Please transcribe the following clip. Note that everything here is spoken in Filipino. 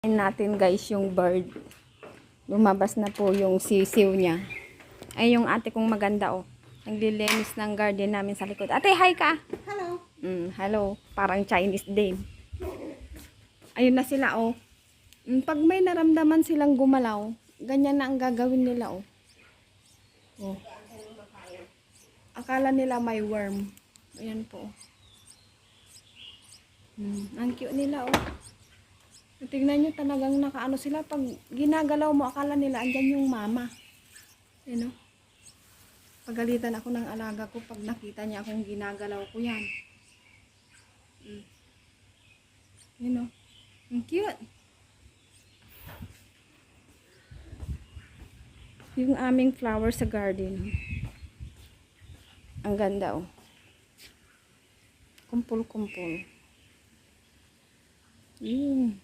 Natin guys yung bird. Lumabas na po yung sisiw niya. Ay yung ate kong maganda oh. Naglilinis ng garden namin sa likod. Ate, hi ka! Hello. Hello. Parang Chinese din. Ayun na sila oh. Pag may naramdaman silang gumalaw, ganyan na ang gagawin nila oh. Oh. Akala nila may worm. Ayan po. Ang cute nila oh. Tingnan nyo talagang nakaano sila. Pag ginagalaw mo, akala nila andyan yung mama. You know? Pagalitan ako ng alaga ko pag nakita niya akong ginagalaw ko yan. You know? Ang cute. Yung aming flower sa garden. Ang ganda oh. Kumpul-kumpul. Yun.